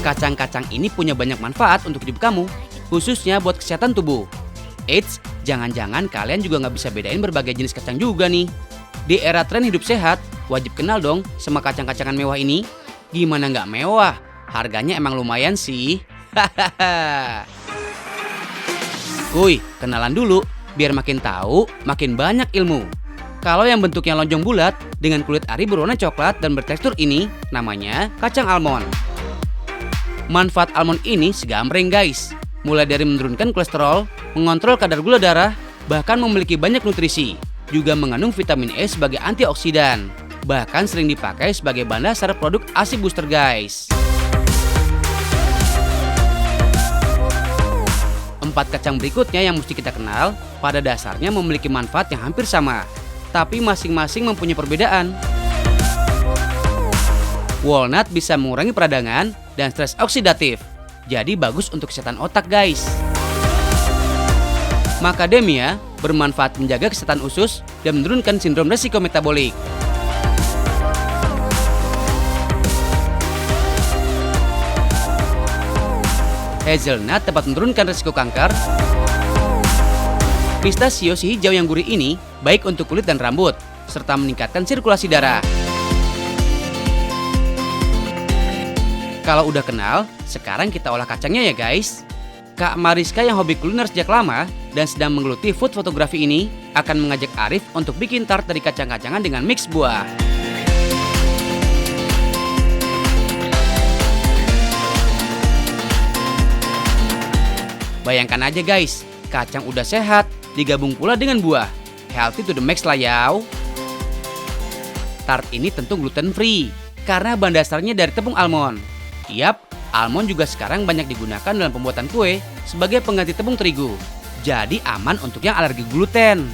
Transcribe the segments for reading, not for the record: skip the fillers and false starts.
Kacang-kacang ini punya banyak manfaat untuk hidup kamu, khususnya buat kesehatan tubuh. Eits, jangan-jangan kalian juga nggak bisa bedain berbagai jenis kacang juga nih. Di era tren hidup sehat, wajib kenal dong sama kacang-kacangan mewah ini. Gimana nggak mewah? Harganya emang lumayan sih. Hahaha. Kuy, kenalan dulu, biar makin tahu, makin banyak ilmu. Kalau yang bentuknya lonjong bulat, dengan kulit ari berwarna coklat dan bertekstur ini, namanya kacang almond. Manfaat almond ini segambreng guys. Mulai dari menurunkan kolesterol, mengontrol kadar gula darah, bahkan memiliki banyak nutrisi. Juga mengandung vitamin E sebagai antioksidan. Bahkan sering dipakai sebagai bahan dasar produk ASI Booster guys. 4 kacang berikutnya yang mesti kita kenal, pada dasarnya memiliki manfaat yang hampir sama. Tapi masing-masing mempunyai perbedaan. Walnut bisa mengurangi peradangan dan stres oksidatif. Jadi bagus untuk kesehatan otak guys. Macadamia bermanfaat menjaga kesehatan usus dan menurunkan sindrom resiko metabolik. Hazelnut dapat menurunkan resiko kanker. Pistachio si hijau yang gurih ini baik untuk kulit dan rambut, serta meningkatkan sirkulasi darah. Kalau udah kenal, sekarang kita olah kacangnya ya guys. Kak Mariska yang hobi kuliner sejak lama dan sedang menggeluti food fotografi ini akan mengajak Arif untuk bikin tart dari kacang-kacangan dengan mix buah. Bayangkan aja guys, kacang udah sehat, digabung pula dengan buah. Healthy to the max lah yaw. Tart ini tentu gluten free, karena bahan dasarnya dari tepung almond. Yap, almond juga sekarang banyak digunakan dalam pembuatan kue sebagai pengganti tepung terigu. Jadi aman untuk yang alergi gluten.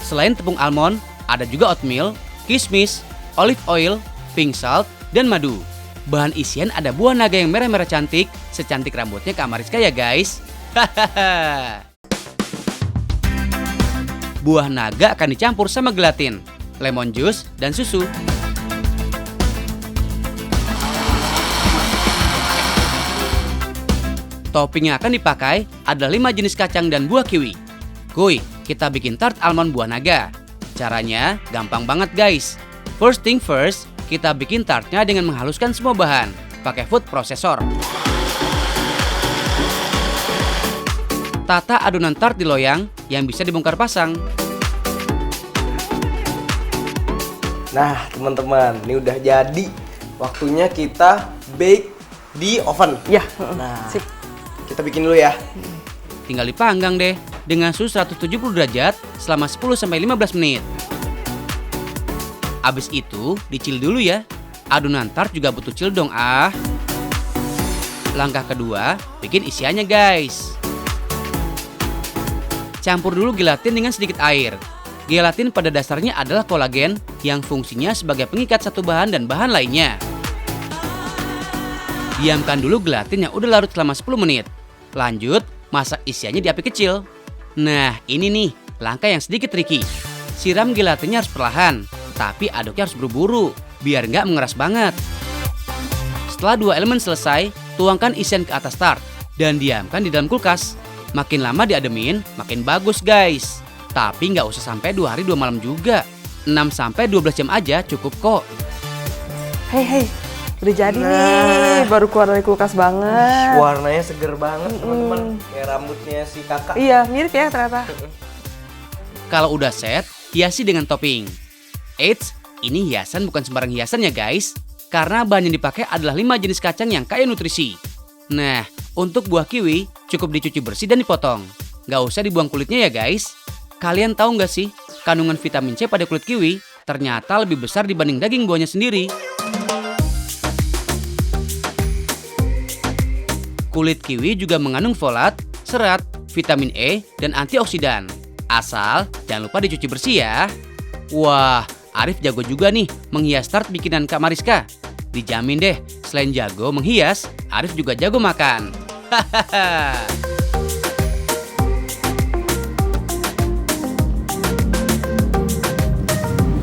Selain tepung almond, ada juga oatmeal, kismis, olive oil, pink salt, dan madu. Bahan isian ada buah naga yang merah-merah cantik, secantik rambutnya Kak Mariska ya guys. Hahaha. Buah naga akan dicampur sama gelatin, lemon juice, dan susu. Topping yang akan dipakai adalah 5 jenis kacang dan buah kiwi. Kuy, kita bikin tart almond buah naga. Caranya gampang banget guys. First thing first, kita bikin tartnya dengan menghaluskan semua bahan pakai food processor. Tata adonan tart di loyang yang bisa dibongkar pasang. Nah teman-teman, ini udah jadi. Waktunya kita bake di oven. Ya, Nah, sip. kita bikin dulu ya. Tinggal dipanggang deh dengan suhu 170 derajat selama 10-15 menit. Abis itu dicil dulu ya. Adonan tart juga butuh cil dong ah. Langkah kedua, bikin isiannya guys. Campur dulu gelatin dengan sedikit air. Gelatin pada dasarnya adalah kolagen yang fungsinya sebagai pengikat satu bahan dan bahan lainnya. Diamkan dulu gelatin yang udah larut selama 10 menit. Lanjut, masak isiannya di api kecil. Nah, ini nih, langkah yang sedikit tricky. Siram gelatinnya harus perlahan, tapi aduknya harus buru-buru, biar nggak mengeras banget. Setelah 2 elemen selesai, tuangkan isian ke atas tart, dan diamkan di dalam kulkas. Makin lama diademin, makin bagus guys. Tapi nggak usah sampai 2 hari 2 malam juga. 6-12 jam aja cukup kok. Hei, udah jadi nih, baru keluar dari kulkas banget. Warnanya seger banget teman-teman. Kayak rambutnya si kakak. Iya, mirip ya ternyata. Kalau udah set, hiasi dengan topping. Eits, ini hiasan bukan sembarang hiasan ya guys. Karena bahan yang dipakai adalah 5 jenis kacang yang kaya nutrisi. Nah, untuk buah kiwi cukup dicuci bersih dan dipotong. Nggak usah dibuang kulitnya ya guys. Kalian tahu nggak sih, kandungan vitamin C pada kulit kiwi ternyata lebih besar dibanding daging buahnya sendiri. Kulit kiwi juga mengandung folat, serat, vitamin E, dan antioksidan. Asal jangan lupa dicuci bersih ya. Wah, Arif jago juga nih menghias tart bikinan Kak Mariska. Dijamin deh, selain jago menghias, Arif juga jago makan. Hahaha.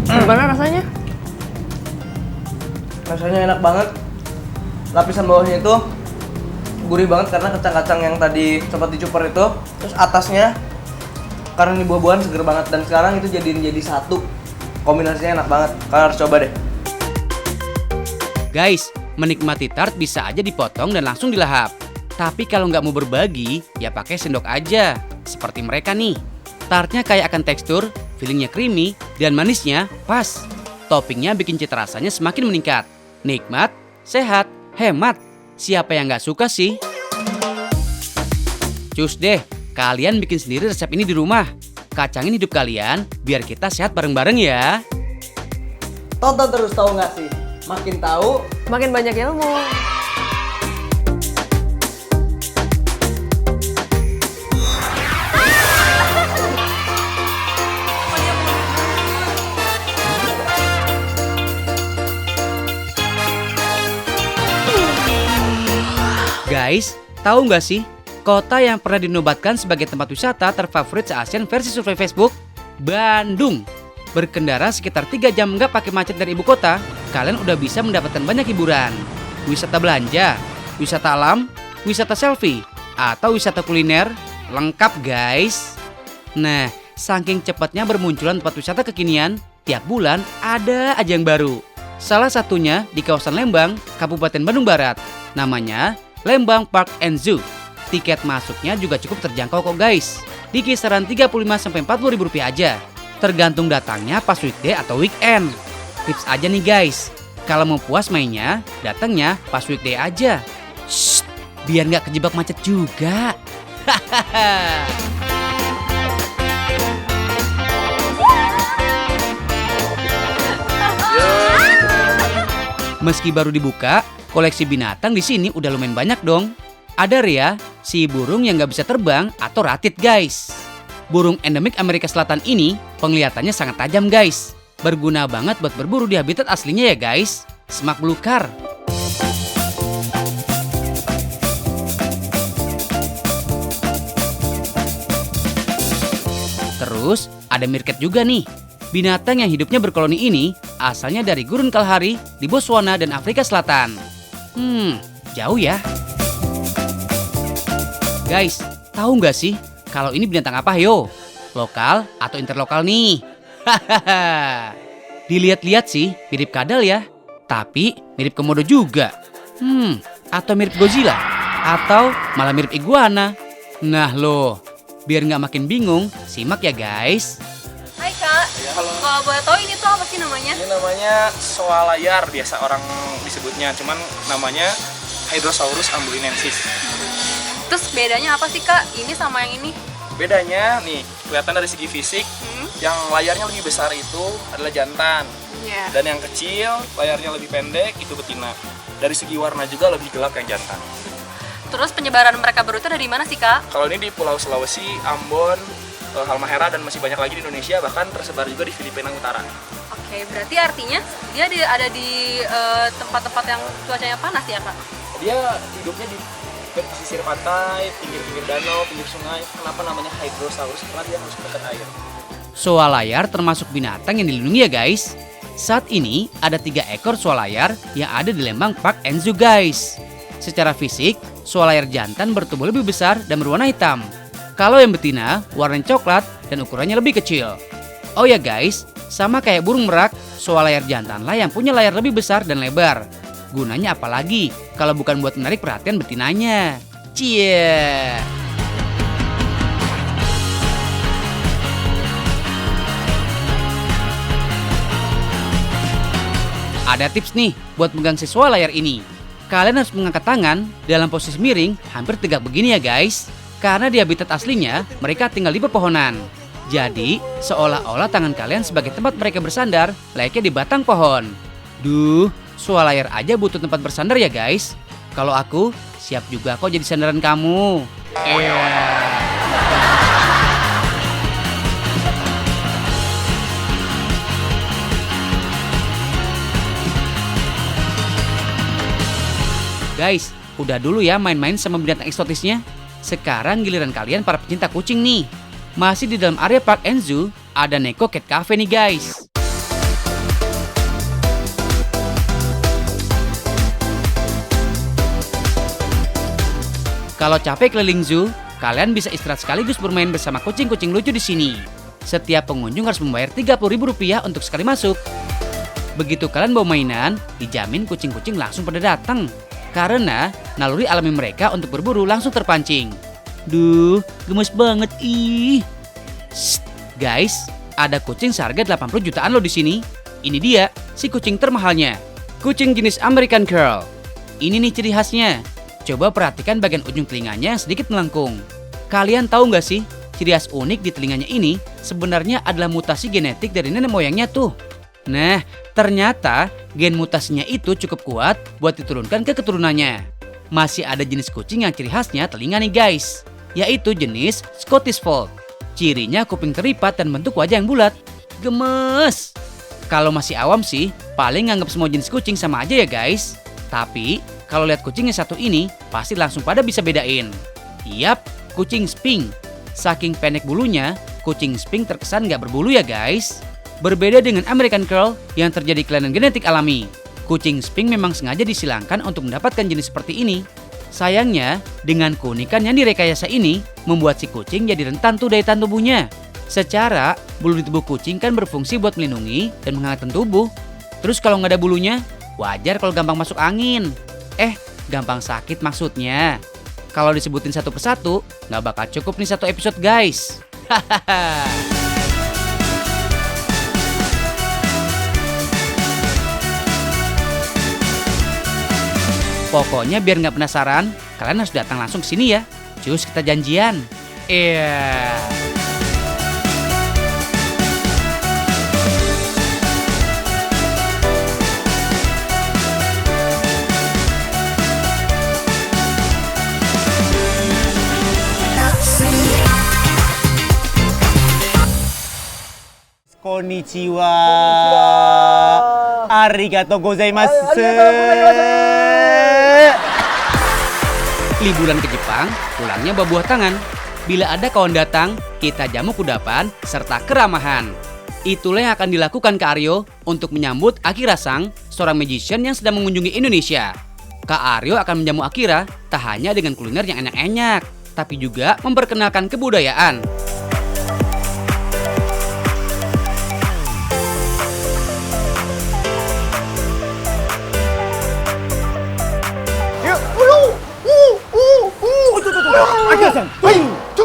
Gimana rasanya? Rasanya enak banget. lapisan bawahnya itu gurih banget karena kacang-kacang yang tadi sempat dicuper itu. Terus atasnya karena ini buah-buahan seger banget dan sekarang itu jadi satu. Kombinasinya enak banget. Kalian harus coba deh. Guys, menikmati tart bisa aja dipotong dan langsung dilahap. Tapi kalau nggak mau berbagi, ya pakai sendok aja. Seperti mereka nih. Tartnya kayak akan tekstur, fillingnya creamy, dan manisnya pas. Toppingnya bikin cita rasanya semakin meningkat. Nikmat, sehat, hemat. Siapa yang nggak suka sih? Cus deh, kalian bikin sendiri resep ini di rumah. Kacangin hidup kalian, biar kita sehat bareng-bareng ya. Tonton terus, tahu nggak sih? Makin tahu, Makin banyak ilmu. Guys, tahu nggak sih? Kota yang pernah dinobatkan sebagai tempat wisata terfavorit se-ASEAN versi survei Facebook? Bandung. Berkendara sekitar 3 jam nggak pakai macet dari ibu kota, kalian udah bisa mendapatkan banyak hiburan. Wisata belanja, wisata alam, wisata selfie, atau wisata kuliner, lengkap guys. Nah, saking cepatnya bermunculan tempat wisata kekinian, tiap bulan ada aja yang baru. Salah satunya di kawasan Lembang, Kabupaten Bandung Barat. Namanya Lembang Park and Zoo. Tiket masuknya juga cukup terjangkau kok guys. Di kisaran 35-40 ribu rupiah aja. Tergantung datangnya pas weekday atau weekend. Tips aja nih guys, kalau mau puas mainnya, datangnya pas weekday aja. Shh, biar nggak kejebak macet juga. Meski baru dibuka, koleksi binatang di sini udah lumayan banyak dong. Ada Rhea, si burung yang nggak bisa terbang atau ratit guys. Burung endemik Amerika Selatan ini penglihatannya sangat tajam guys. Berguna banget buat berburu di habitat aslinya ya guys. Semak belukar. Terus ada meerkat juga nih. Binatang yang hidupnya berkoloni ini asalnya dari gurun Kalahari di Botswana dan Afrika Selatan. Jauh ya. Guys, tahu nggak sih kalau ini binatang apa yo? Lokal atau interlokal nih? Hahaha. Dilihat-lihat sih mirip kadal ya. Tapi mirip komodo juga. Atau mirip Godzilla. Atau malah mirip iguana. Nah loh, biar nggak makin bingung, simak ya guys. Hai Kak, kalau boleh tahu ini tuh apa sih namanya? Ini namanya soa layar, biasa orang disebutnya, cuman namanya Hydrosaurus ambulinensis. Terus bedanya apa sih Kak, ini sama yang ini? Bedanya nih, kelihatan dari segi fisik, yang layarnya lebih besar itu adalah jantan. Iya. Dan yang kecil, layarnya lebih pendek, itu betina. Dari segi warna juga lebih gelap yang jantan. Terus penyebaran mereka berdua itu dari mana sih Kak? Kalau ini di Pulau Sulawesi, Ambon, Halmahera, dan masih banyak lagi di Indonesia, bahkan tersebar juga di Filipina Utara. Oke, berarti artinya dia ada di tempat-tempat yang cuacanya panas ya Kak? Dia hidupnya di pesisir pantai, pinggir-pinggir danau, pinggir sungai. Kenapa namanya Hydrosaurus? Karena dia harus dekat air. Soa layar termasuk binatang yang dilindungi ya guys. Saat ini ada 3 ekor soa layar yang ada di Lembang Park and Zoo guys. Secara fisik, soa layar jantan bertubuh lebih besar dan berwarna hitam. Kalau yang betina, warnanya coklat dan ukurannya lebih kecil. Oh ya guys, sama kayak burung merak, soa layar jantanlah yang punya layar lebih besar dan lebar. Gunanya apalagi kalau bukan buat menarik perhatian betinanya. Cie. Ada tips nih buat megang si soa layar ini. Kalian harus mengangkat tangan dalam posisi miring hampir tegak begini ya guys. Karena di habitat aslinya mereka tinggal di pepohonan. Jadi seolah-olah tangan kalian sebagai tempat mereka bersandar layaknya di batang pohon. Duh, soa layar aja butuh tempat bersandar ya guys. Kalau aku siap juga kok jadi sandaran kamu. Guys, udah dulu ya main-main sama binatang eksotisnya. Sekarang giliran kalian para pecinta kucing nih. Masih di dalam area Park and Zoo, ada Neko Cat Cafe nih guys. Kalau capek keliling zoo, kalian bisa istirahat sekaligus bermain bersama kucing-kucing lucu di sini. Setiap pengunjung harus membayar Rp30.000 untuk sekali masuk. Begitu kalian bawa mainan, dijamin kucing-kucing langsung pada datang. Karena naluri alami mereka untuk berburu langsung terpancing. Duh, gemes banget ih. Shh, guys, ada kucing seharga 80 jutaan loh di sini. Ini dia, si kucing termahalnya. Kucing jenis American Curl. Ini nih ciri khasnya. Coba perhatikan bagian ujung telinganya yang sedikit melengkung. Kalian tahu nggak sih, ciri khas unik di telinganya ini sebenarnya adalah mutasi genetik dari nenek moyangnya tuh. Nah, ternyata gen mutasinya itu cukup kuat buat diturunkan ke keturunannya. Masih ada jenis kucing yang ciri khasnya telinga nih guys, yaitu jenis Scottish Fold. Cirinya kuping teripat dan bentuk wajah yang bulat. Gemes! Kalau masih awam sih, paling nganggap semua jenis kucing sama aja ya guys. Tapi, kalau lihat kucing yang satu ini, pasti langsung pada bisa bedain. Yap, kucing Sphinx. Saking pendek bulunya, kucing Sphinx terkesan nggak berbulu ya guys. Berbeda dengan American Curl yang terjadi kelainan genetik alami. Kucing Sphinx memang sengaja disilangkan untuk mendapatkan jenis seperti ini. Sayangnya, dengan keunikan yang direkayasa ini, membuat si kucing jadi rentan tuh daya tahan tubuhnya. Secara, bulu di tubuh kucing kan berfungsi buat melindungi dan menghangatkan tubuh. Terus kalau nggak ada bulunya, wajar kalau gampang masuk angin. Gampang sakit maksudnya. Kalau disebutin satu persatu, nggak bakal cukup nih satu episode guys. Hahaha. Pokoknya biar nggak penasaran, kalian harus datang langsung ke sini ya. Cus, kita janjian. Iya. Konnichiwa. Arigatou gozaimasu. Liburan ke Jepang, pulangnya bawa buah tangan. Bila ada kawan datang, kita jamu kudapan serta keramahan. Itulah yang akan dilakukan Kak Aryo untuk menyambut Akira Sang, seorang magician yang sedang mengunjungi Indonesia. Kak Aryo akan menjamu Akira tak hanya dengan kuliner yang enak-enak, tapi juga memperkenalkan kebudayaan.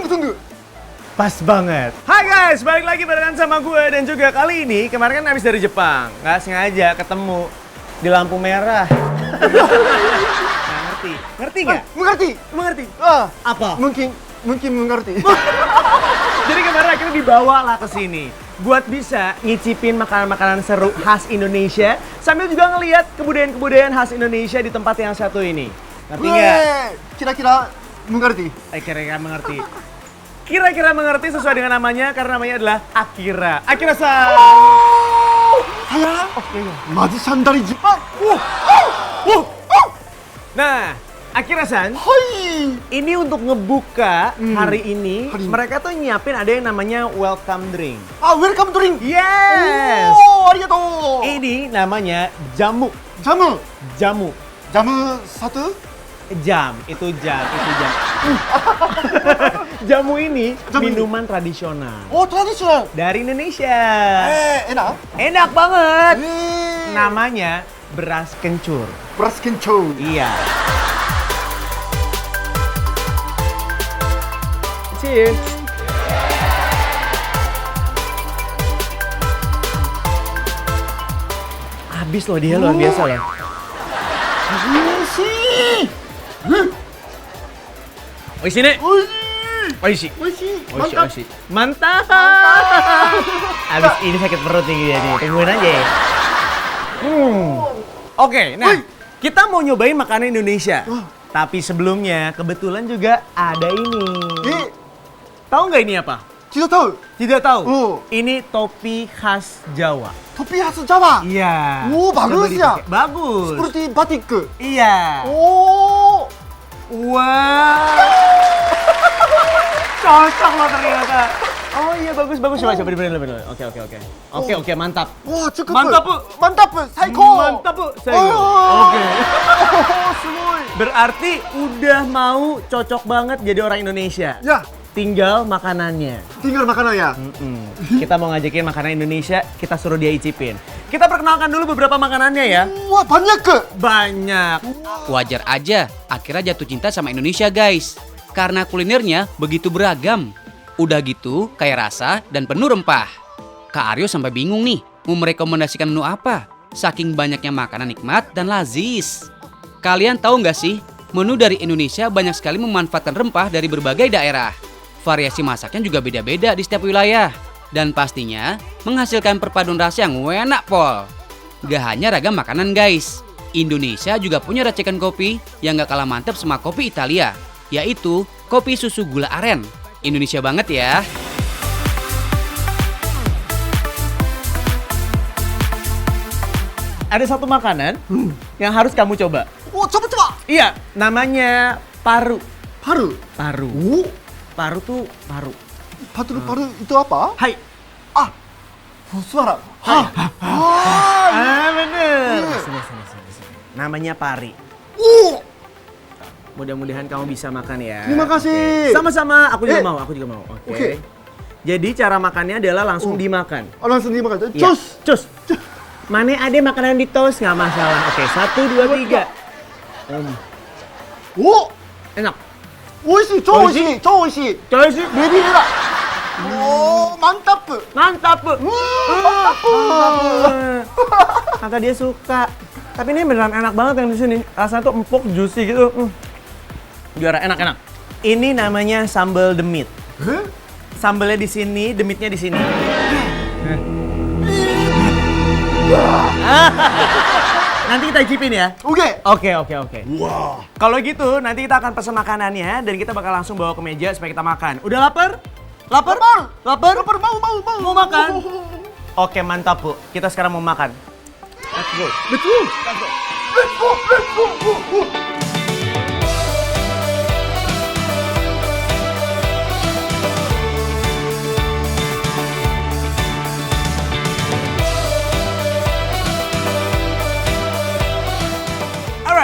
Tunggu. Pas banget. Hai guys, balik lagi barengan sama gue dan juga kali ini kemarin kan habis dari Jepang. Nggak sengaja ketemu di lampu merah. Nggak ngerti. Ngerti nggak? Mengerti. Apa? Mungkin mengerti. Jadi kemarin akhirnya dibawa lah ke sini buat bisa ngicipin makanan-makanan seru khas Indonesia sambil juga ngelihat kebudayaan-kebudayaan khas Indonesia di tempat yang satu ini. Ngerti nggak? Kira-kira mengerti. Kira-kira mengerti sesuai dengan namanya karena namanya adalah Akira. Akira-san. Maji-san dari Jepang. Nah, Akira-san, ini untuk ngebuka hari ini, mereka tuh nyiapin ada yang namanya welcome drink. Welcome drink. Yes. Arigatou. Ini namanya jamu. Jamu satu. Jam. Jamu ini minuman tradisional Tradisional. dari Indonesia. Enak. Enak banget. Namanya beras kencur. Beras kencur. Iya. Cheers. Habis loh dia, luar biasa loh. Oishi ne. Oishi. Mantap. Abis ini sakit perut nih dia nih. Tungguin aja ya. Oke, nah kita mau nyobain makanan Indonesia. Tapi sebelumnya kebetulan juga ada ini. Tahu nggak ini apa? Tidak tahu. Tidak tahu. Ini topi khas Jawa. topi khas Jawa. Iya. Bagus ya. Bagus. Seperti batik. Iya. Wow. Cocok loh ternyata. Oh iya bagus coba bener. Oke mantap. 와, 축구. mantap Bu. 만타프. 사이코. Mantap Bu. Oke. Berarti udah mau cocok banget jadi orang Indonesia. 야, Tinggal makanannya. tinggal makanannya. Kita mau ngajakin makanan Indonesia, kita suruh dia icipin. Kita perkenalkan dulu beberapa makanannya ya. 와, 반yak. Banyak. Wajar aja, akhirnya jatuh cinta sama Indonesia guys. Karena kulinernya begitu beragam. Udah gitu, kaya rasa dan penuh rempah. Kak Aryo sampai bingung nih, mau merekomendasikan menu apa? Saking banyaknya makanan nikmat dan lazis. Kalian tahu nggak sih, menu dari Indonesia banyak sekali memanfaatkan rempah dari berbagai daerah. Variasi masaknya juga beda-beda di setiap wilayah. Dan pastinya menghasilkan perpaduan rasa yang enak pol. Gak hanya ragam makanan guys, Indonesia juga punya racikan kopi yang gak kalah mantap sama kopi Italia, yaitu kopi susu gula aren. Indonesia banget ya. Ada satu makanan yang harus kamu coba. 오, 저부터. Iya, namanya paru. 바로. Paru. 오, Paru tuh paru. 바로 itu apa? Hai. 수아라. Bener. Iya. Sini. Namanya pari. 오, Mudah-mudahan kamu bisa makan ya. terima kasih. Oke. Sama-sama, aku juga Eh. mau, Oke. Oke. Jadi cara makannya adalah langsung dimakan. langsung dimakan. Iya. Cus. Cus. Mana ada makanan di toast nggak masalah. Oke, 1, 2, 3. 오, Enak. 오이시, 저 오이시, 저 오이시. Coy sih. 메비라. 오, 만타프. Mantap, Bu. 만타프. Kata dia suka. Tapi ini beneran enak banget yang di sini. Rasanya tuh empuk, juicy gitu. Juara enak. Ini namanya sambal demit. Sambalnya di sini, demitnya di sini. Nanti kita icipin ya. 오케이. Oke. 와. Kalau gitu, nanti kita akan pesan makanannya dan kita bakal langsung bawa ke meja supaya kita makan. Udah lapar? Lapar? Lapar? mau. Mau makan? Oke, mantap, Bu. Kita sekarang mau makan. Let's go. Let's go.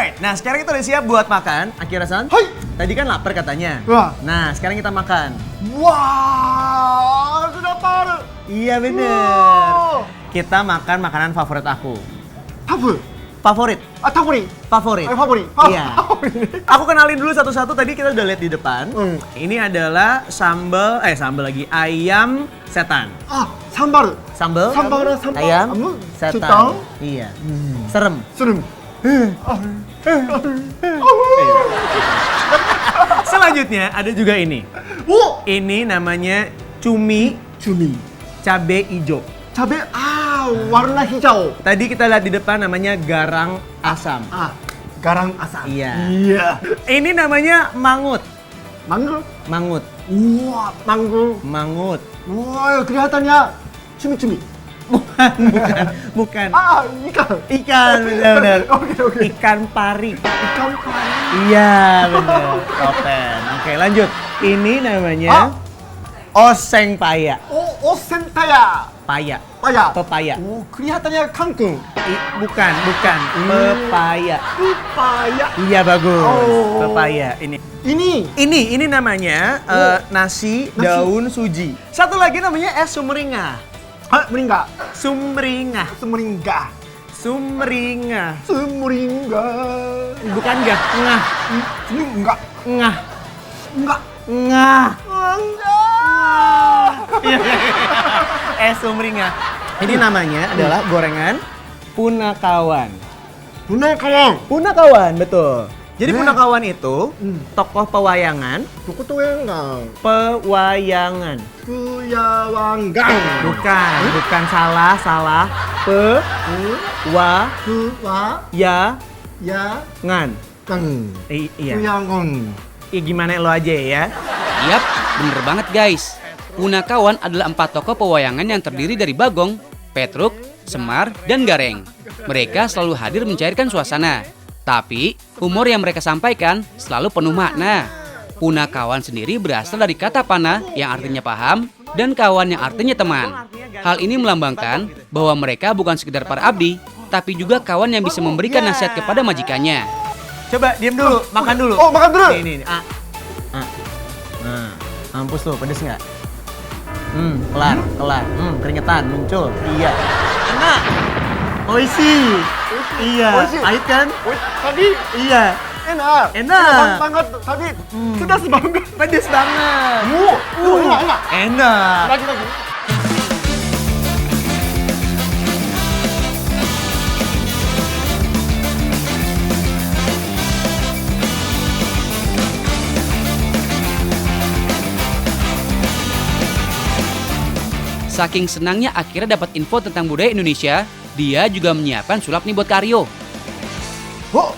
Alright, nah sekarang kita udah siap buat makan. Akira-san. Hai. Tadi kan lapar katanya. Wah. Nah, sekarang kita makan. 와, sudah paru. Iya bener. Wow. Kita makan makanan favorit aku. 타프. Favorit? 타코리. Favorit? 파보리. Iya. Aku kenalin dulu satu-satu, tadi kita udah lihat di depan. Ini adalah sambal lagi, ayam setan. 삼바르. Sambal? 삼바르. Ayam setan. setan. Iya. Serem. 스름. Selanjutnya ada juga ini. 오, Ini namanya cumi 주미. cabe ijo. cabe. warna hijau. Tadi kita lihat di depan namanya garang asam. garang asam. Iya. Iya. Ini namanya mangut. 망고. Mangut. 우와, 망고. Mangut. 우와, kelihatannya cumi-cumi. Bukan. 이kan. Ikan, benar-benar. Oke. Ikan pari. ikan pari. Iya, benar. Topen. Oke, lanjut. Ini namanya oseng paya. 오센타야. Paya. 빠야. Pepaya. 오, kelihatannya kangkung. Bukan. Pepaya. 빠야. Iya, bagus. Oh. Pepaya. ini. Ini namanya nasi daun suji. Satu lagi namanya es sumringah. 모링가. Sumringah. 스무링가. Sumringah. 스무링가. Bukan gak? Ngah. 스무링가. Ngah. 응가. Ngah. 응가. Es sumringah. Ini namanya adalah gorengan punakawan. 분할가왕. Punakawan, betul. Jadi punakawan itu tokoh pewayangan. 누구도행강. Pewayangan. 구야왕강. Bukan salah. Pewayangan. 구와야강. Iya. 구야강. Gimana lo aja ya? Yap, bener banget guys. Punakawan adalah 4 tokoh pewayangan yang terdiri dari Bagong, Petruk, Semar, dan Gareng. Mereka selalu hadir mencairkan suasana. Tapi, humor yang mereka sampaikan selalu penuh makna. Punakawan sendiri berasal dari kata pana yang artinya paham, dan kawan yang artinya teman. Hal ini melambangkan bahwa mereka bukan sekedar para abdi, tapi juga kawan yang bisa memberikan nasihat kepada majikannya. Coba diam dulu, makan dulu. Oh, makan dulu. Nih. Nah, mampus tuh, pedes nggak? Kelar. Keringetan muncul. Iya. Enak. Oishi. Iya. Pahit kan? Tapi Iya. enak. Enak. banget. Tapi pedas banget. Pedes banget. Enak. Enak. Lagi. Saking senangnya akhirnya dapat info tentang budaya Indonesia, dia juga menyiapkan sulap nih buat Karyo. Oh,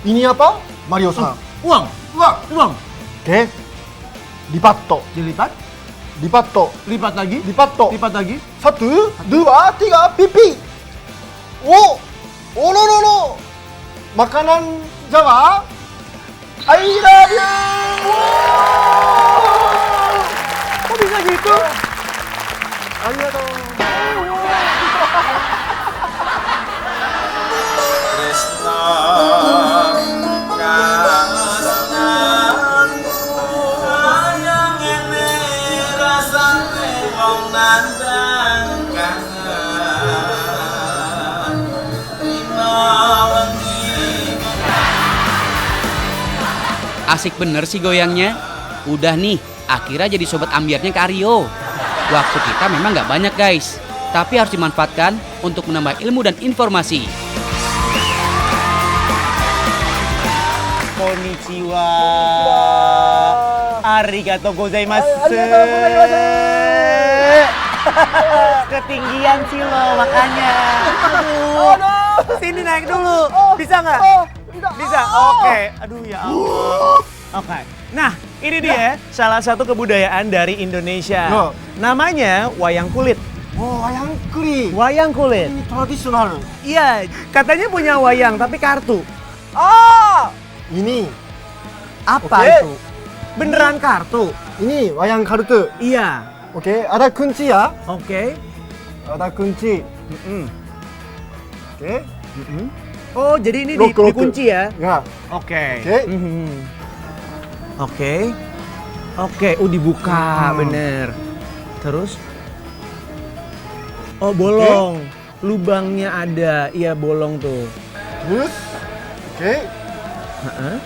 ini apa? Mario-san. Uang. Oke. Lipat. Dilipat. Lipat. Lipat lagi. Lipat. Lipat lagi. 1, 2, 3, pipi. Oh, lo. Makanan Jawa. I love you. Kok bisa gitu? Arigatou. Asik bener sih goyangnya. Udah nih, akhirnya jadi sobat ambiarnya Karyo. Waktu kita memang nggak banyak guys, tapi harus dimanfaatkan untuk menambah ilmu dan informasi. Konnichiwa. Arigatou gozaimasu. Ketinggian sih lo makanya. Aduh. Sini naik dulu. Bisa nggak? Bisa. Oke. Aduh ya Allah. Oke. Nah, ini dia salah satu kebudayaan dari Indonesia. Oh. Namanya wayang kulit. Oh, wayang kulit. Wayang kulit. Ini tradisional. Iya, katanya punya wayang tapi kartu. Ini Apa Oke. itu? Beneran kartu? ini wayang kartu. Iya. Oke, ada kunci ya. Oke. Ada kunci. Mm-mm. Oke. Oh, jadi ini Lock. dikunci ya? Ya. Oke. Oke. Mhm. Oke. Oke, dibuka, bener. Terus? Oh, bolong. Lubangnya ada. Iya, bolong tuh. Terus. Oke. Heeh.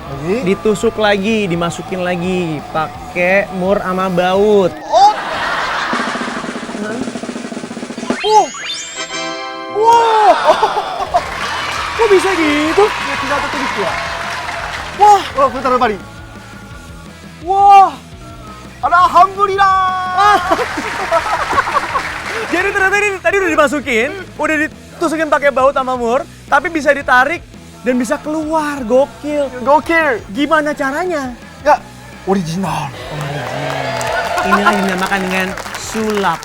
Lagi. Ditusuk lagi, dimasukin lagi. Pakai mur sama baut. Kok bisa gitu? Ya, tidak ada tulis ya. Wah, Oh, putar balik. wah. Alhamdulillah. Jadi ternyata ini tadi udah dimasukin, udah ditusukin pakai baut sama mur, tapi bisa ditarik dan bisa keluar. Gokil. Gokil. Gimana caranya? Ya, original. Inilah yang dinamakan dengan sulap.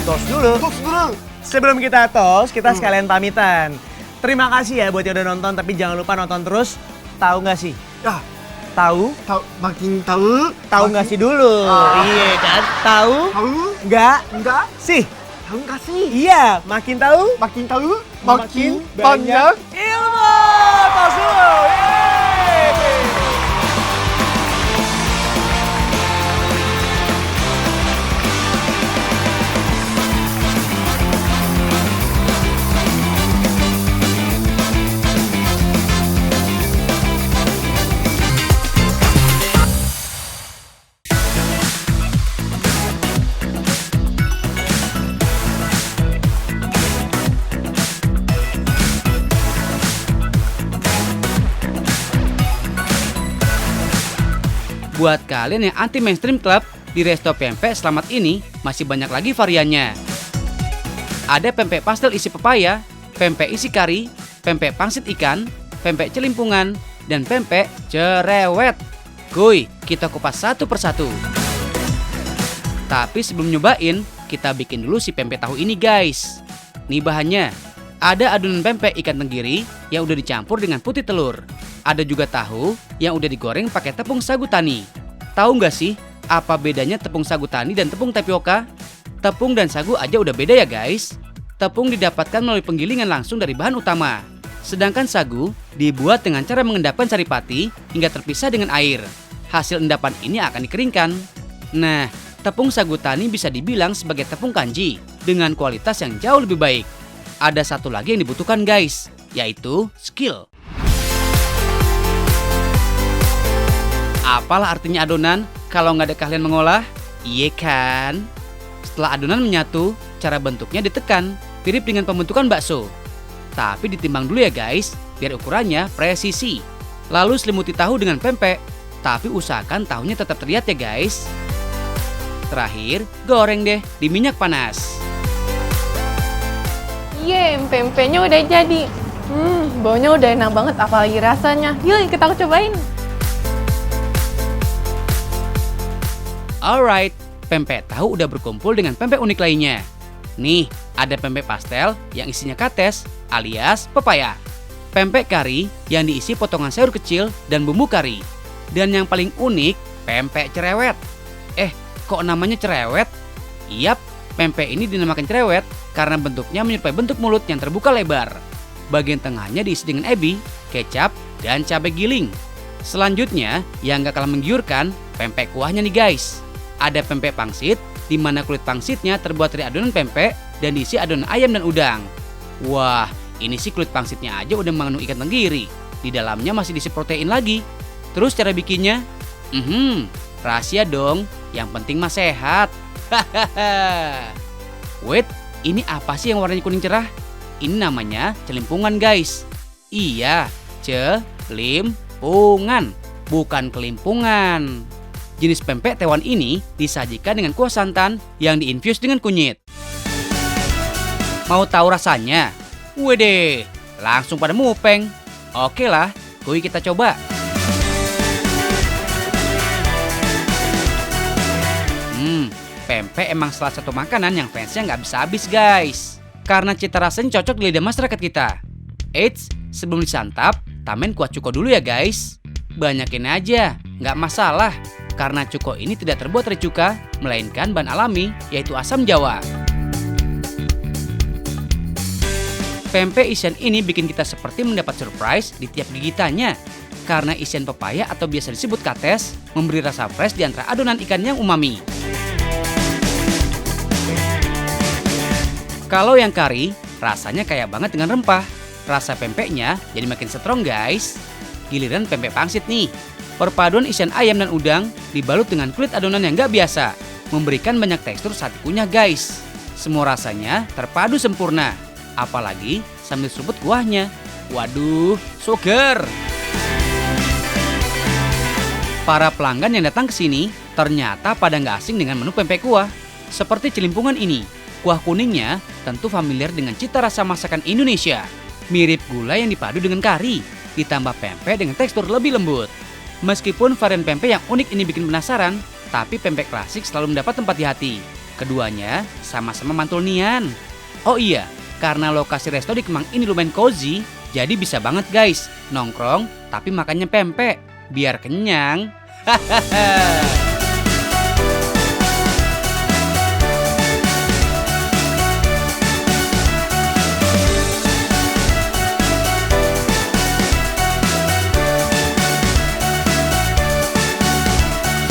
Tos dulu. Tos dulu. Sebelum kita tos, kita sekalian pamitan. Terima kasih ya buat yang udah nonton, tapi jangan lupa nonton terus. Tahu nggak sih? Ya, Tahu? tahu makin tahu. Tahu nggak sih dulu? Iya kan? Tahu? Tahu? Nggak? Enggak. Sih? Tahu nggak sih? Iya, makin tahu Makin tahu, makin banyak. ilmu. Tos dulu. Yeay. Buat kalian yang anti mainstream club, di Resto Pempek Selamat ini masih banyak lagi variannya. Ada pempek pastel isi pepaya, pempek isi kari, pempek pangsit ikan, pempek celimpungan, dan pempek cerewet. Kuy, kita kupas satu persatu. Tapi sebelum nyobain, kita bikin dulu si pempek tahu ini guys. Nih bahannya. Ada adonan pempek ikan tenggiri yang udah dicampur dengan putih telur. Ada juga tahu yang udah digoreng pakai tepung sagu tani. Tahu nggak sih apa bedanya tepung sagu tani dan tepung tapioka? Tepung dan sagu aja udah beda ya guys. Tepung didapatkan melalui penggilingan langsung dari bahan utama. Sedangkan sagu dibuat dengan cara mengendapkan saripati hingga terpisah dengan air. Hasil endapan ini akan dikeringkan. Nah, tepung sagu tani bisa dibilang sebagai tepung kanji dengan kualitas yang jauh lebih baik. Ada satu lagi yang dibutuhkan guys, yaitu skill. Apalah artinya adonan kalau nggak ada keahlian mengolah? Iya kan? Setelah adonan menyatu, cara bentuknya ditekan, mirip dengan pembentukan bakso. Tapi ditimbang dulu ya guys, biar ukurannya presisi. Lalu selimuti tahu dengan pempek, tapi usahakan tahunya tetap terlihat ya guys. Terakhir, goreng deh di minyak panas. Yeay, pempeknya udah jadi. Baunya udah enak banget, apalagi rasanya. Yuk, kita cobain. Alright, pempek tahu udah berkumpul dengan pempek unik lainnya. Nih, ada pempek pastel yang isinya kates alias pepaya. Pempek kari yang diisi potongan sayur kecil dan bumbu kari. Dan yang paling unik, pempek cerewet. Kok namanya cerewet? Yap, pempek ini dinamakan cerewet karena bentuknya menyerupai bentuk mulut yang terbuka lebar. Bagian tengahnya diisi dengan ebi, kecap, dan cabai giling. Selanjutnya, yang gak kalah menggiurkan, pempek kuahnya nih guys. Ada pempek pangsit, di mana kulit pangsitnya terbuat dari adonan pempek dan diisi adonan ayam dan udang. Wah, ini sih kulit pangsitnya aja udah mengandung ikan tenggiri. Di dalamnya masih diisi protein lagi. Terus cara bikinnya? Rahasia dong, yang penting mah sehat. Wait, ini apa sih yang warnanya kuning cerah? Ini namanya celimpungan guys. Iya, celimpungan, bukan kelimpungan. Jenis pempek tewan ini disajikan dengan kuah santan yang diinfus dengan kunyit. Mau tahu rasanya? Wede, langsung pada mupeng. Oke lah, kuy kita coba. Pempek emang salah satu makanan yang fansnya nggak bisa habis guys. Karena cita rasanya cocok di lidah masyarakat kita. Eits, sebelum disantap, tamen kuah cuko dulu ya guys. Banyakin aja, nggak masalah. Karena cuko ini tidak terbuat dari cuka, melainkan bahan alami, yaitu asam jawa. Pempek isian ini bikin kita seperti mendapat surprise di tiap gigitannya. Karena isian pepaya atau biasa disebut kates, memberi rasa fresh di antara adonan ikan yang umami. Kalau yang kari, rasanya kaya banget dengan rempah. Rasa pempeknya jadi makin strong guys. Giliran pempek pangsit nih. Perpaduan isian ayam dan udang dibalut dengan kulit adonan yang gak biasa. Memberikan banyak tekstur saat dikunyah guys. Semua rasanya terpadu sempurna. Apalagi sambil seruput kuahnya. Waduh, seger. Para pelanggan yang datang ke sini ternyata pada nggak asing dengan menu pempek kuah. Seperti celimpungan ini. Kuah kuningnya tentu familiar dengan cita rasa masakan Indonesia. Mirip gula yang dipadu dengan kari, ditambah pempek dengan tekstur lebih lembut. Meskipun varian pempek yang unik ini bikin penasaran, tapi pempek klasik selalu mendapat tempat di hati. Keduanya sama-sama mantul nian. Oh iya, karena lokasi resto di Kemang ini lumayan cozy, jadi bisa banget guys nongkrong tapi makannya pempek biar kenyang. Hahaha.